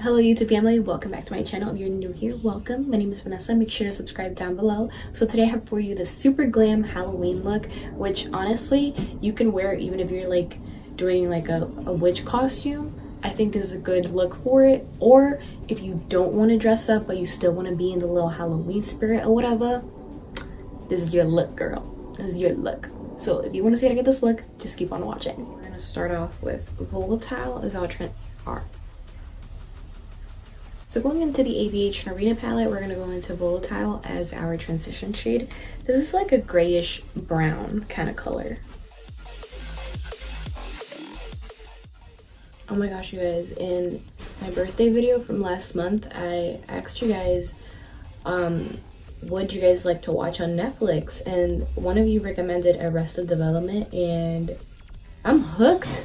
Hello YouTube family, welcome back to my channel. If you're new here, welcome. My name is Vanessa. Make sure to subscribe down below. So today I have for you the super glam Halloween look, which honestly you can wear even if you're like doing like a witch costume. I think this is a good look for it. Or if you don't want to dress up but you still want to be in the little Halloween spirit or whatever, this is your look, girl. This is your look. So if you want to see how to get this look, just keep on watching. We're gonna start off with Volatile as our trend are. So going into the Ebates Norvina palette, we're going to go into Volatile as our transition shade. This is like a grayish brown kind of color. Oh my gosh, you guys, in my birthday video from last month, I asked you guys, what you guys like to watch on Netflix? And one of you recommended Arrested Development, and I'm hooked.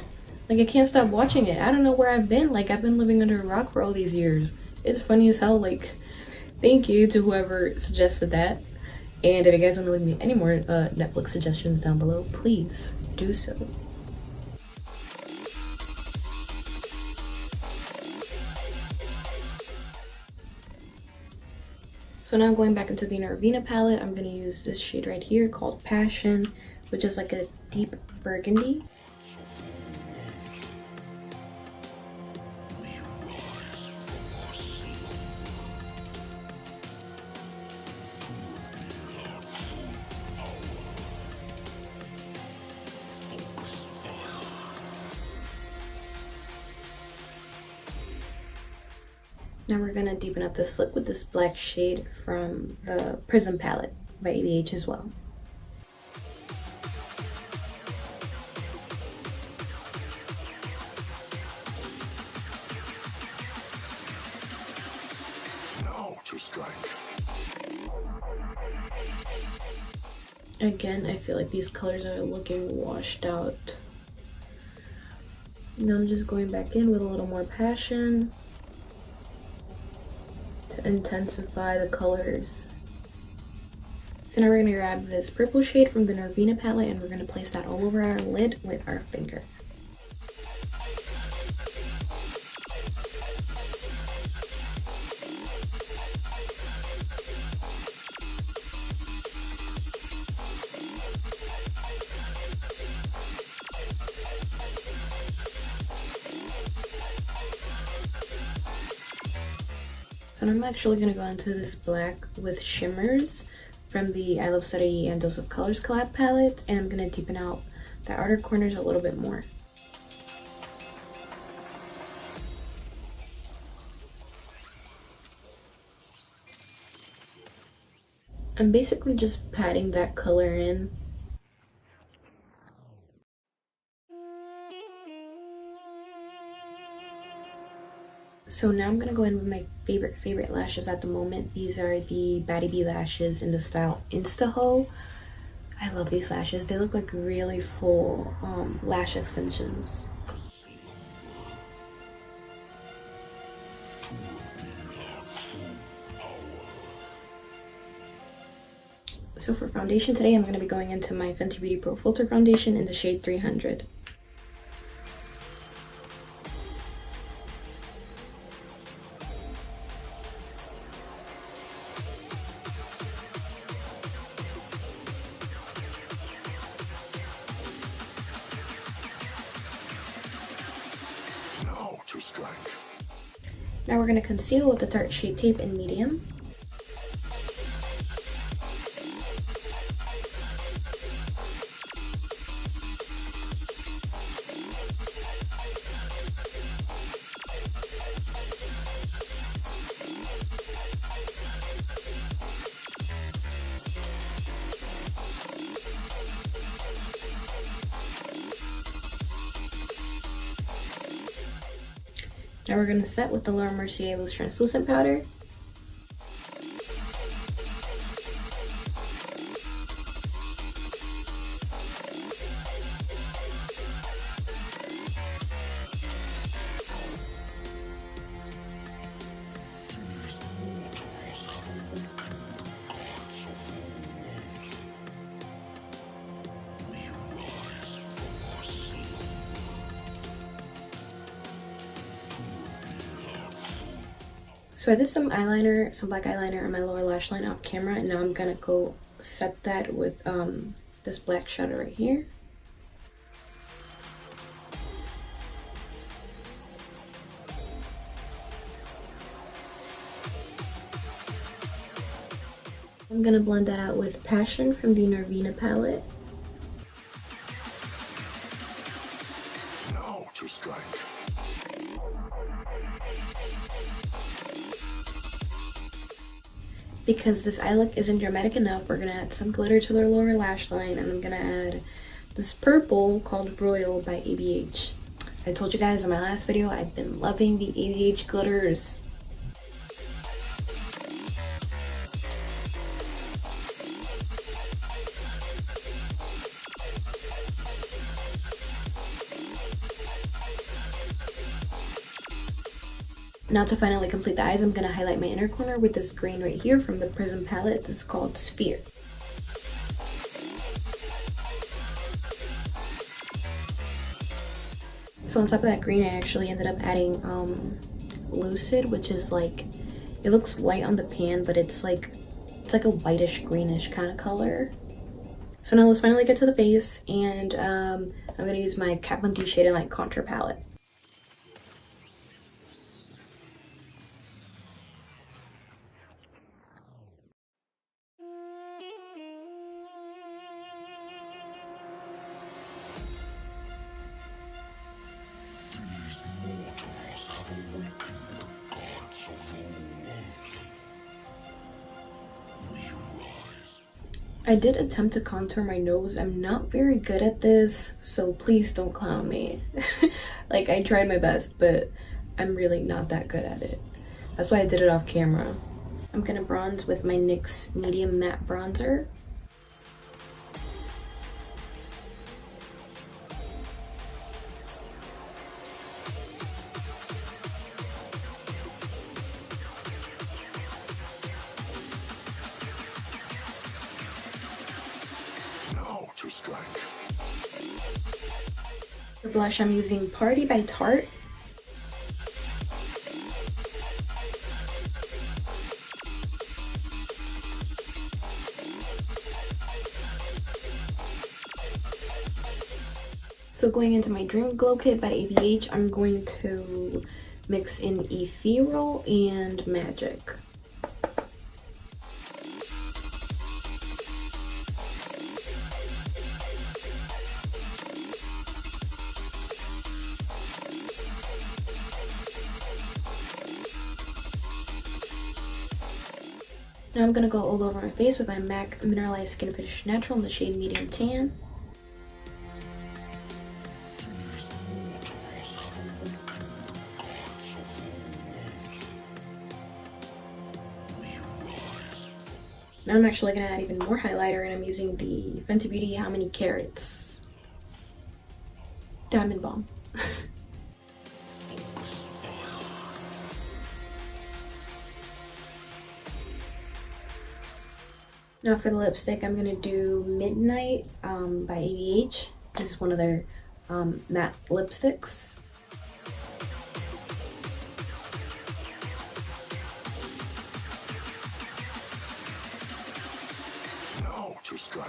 Like, I can't stop watching it. I don't know where I've been. Like, I've been living under a rock for all these years. It's funny as hell. Like, thank you to whoever suggested that. And if you guys want to leave me any more Netflix suggestions down below, please do so. So now I'm going back into the Norvina palette. I'm going to use this shade right here called Passion, which is like a deep burgundy. Now we're gonna deepen up this look with this black shade from the Prism palette by Ebates as well. Now to strike. Again, I feel like these colors are looking washed out. Now I'm just going back in with a little more passion to intensify the colors. So now we're gonna grab this purple shade from the Norvina palette and we're gonna place that all over our lid with our finger. So I'm actually going to go into this black with shimmers from the I Love Study and Dose of Colors collab palette, and I'm going to deepen out the outer corners a little bit more. I'm basically just patting that color in. So now I'm gonna go in with my favorite lashes at the moment. These are the Baddie B lashes in the style Instahoe. I love these lashes. They look like really full lash extensions. So for foundation today, I'm gonna be going into my Fenty Beauty Pro Filter foundation in the shade 300. To strike. Now we're going to conceal with the Tarts Shape Tape in medium. Now we're going to set with the Laura Mercier Loose Translucent Powder. So I did some eyeliner, some black eyeliner on my lower lash line off camera, and now I'm gonna go set that with this black shadow right here. I'm gonna blend that out with Passion from the Norvina palette. Now to strike. Because this eye look isn't dramatic enough, we're gonna add some glitter to their lower lash line, and I'm gonna add this purple called Royal by ABH. I told you guys in my last video I've been loving the ABH glitters. Now to finally complete the eyes, I'm going to highlight my inner corner with this green right here from the Prism palette. This is called Sphere. So on top of that green, I actually ended up adding Lucid, which is like, it looks white on the pan, but it's like a whitish greenish kind of color. So now let's finally get to the face, and I'm going to use my Kat Von D Shade and Light Contour palette. These mortals have awakened the gods of old. We rise. I did attempt to contour my nose. I'm not very good at this, so please don't clown me. Like, I tried my best, but I'm really not that good at it. That's why I did it off camera. I'm gonna bronze with my NYX medium matte bronzer. To strike. For blush, I'm using Paarty by Tarts. So going into my Dream Glow Kit by ABH, I'm going to mix in Ethereal and Magic. Now I'm gonna go all over my face with my MAC Mineralized Skin Finish Natural in the shade Medium Tan. These mortals have awakened the gods of old. We rise. Now I'm actually gonna add even more highlighter, and I'm using the Fenty Beauty How Many Carats Diamond Bomb. Now for the lipstick, I'm gonna do Midnight by ABH. This is one of their matte lipsticks. Now to strike.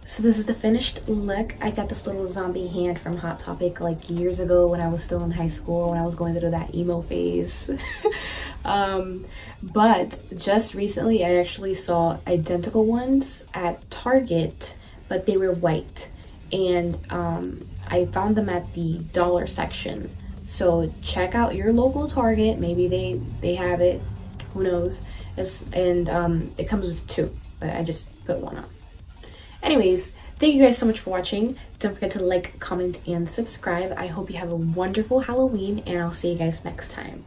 So this is the finished look. I got this little zombie hand from Hot Topic like years ago when I was still in high school, when I was going through that emo phase. But just recently I actually saw identical ones at Target, but they were white, and I found them at the dollar section. So check out your local Target, maybe they have it, who knows. It comes with two, but I just put one on. Anyways, thank you guys so much for watching. Don't forget to like, comment, and subscribe. I hope you have a wonderful Halloween, and I'll see you guys next time.